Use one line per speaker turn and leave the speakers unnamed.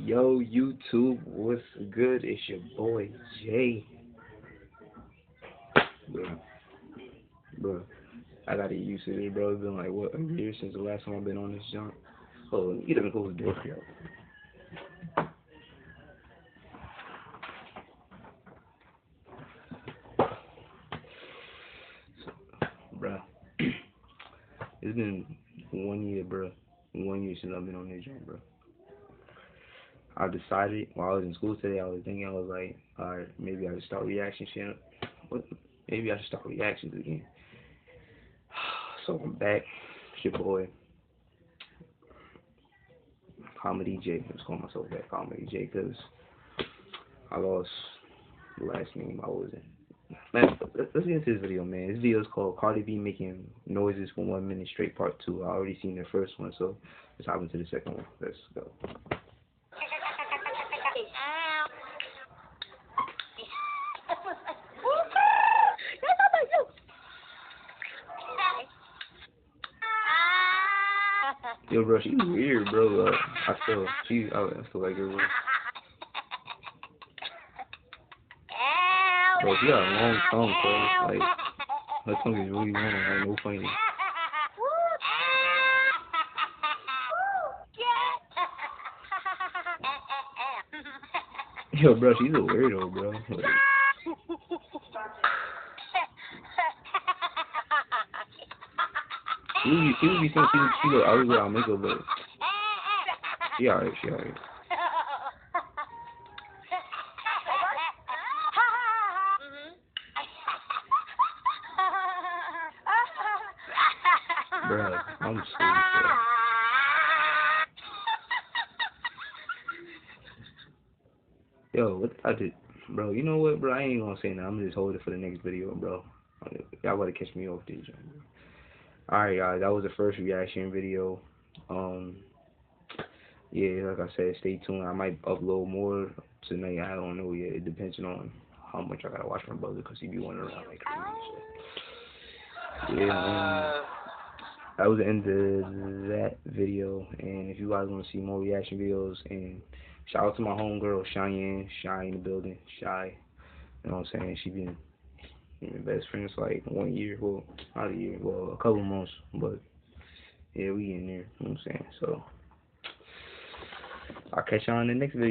Yo, YouTube, what's good? It's your boy Jay. Bro, I gotta get used to this, bro. It's been like, what, a year since the last time I've been on this jump. Oh, you done close the door, yo. Bro, it's been 1 year, bro. 1 year since I've been on this jump, bro. I decided while I was in school today, I was like, alright, maybe I should start reaction channel. What? Maybe I should start reactions again. So I'm back. It's your boy, Comedy J. I'm just calling myself back, Comedy J, because I lost the last name I was in. Man, let's get into this video, man. This video is called Cardi B making noises for 1 minute straight part 2. I already seen the first one, so let's hop into the second one. Let's go. Yo, bro, she's weird, bro. I feel like her. Bro, she got a long tongue, bro. Like, her tongue is really long, like, no funny. Yo, bro, she's a weirdo, bro. Like, she would be something she look always without makeup, but she alright. Bro, I'm so bro. Yo, what I did, bro? You know what, bro? I ain't gonna say nothing. I'm just hold it for the next video, bro. Y'all gotta catch me off these, bro. Alright, guys, that was the first reaction video. Yeah, like I said, stay tuned. I might upload more tonight. I don't know yet. It depends on how much I gotta watch my brother, because he be wandering around like crazy and shit. Yeah, that was the end of that video. And if you guys want to see more reaction videos, and shout out to my homegirl, Cheyenne. Shy in the building. Shy. You know what I'm saying? She been best friends for like 1 year. Well, not a year. Well, a couple months. But, yeah, we in there. You know what I'm saying? So, I'll catch y'all in the next video.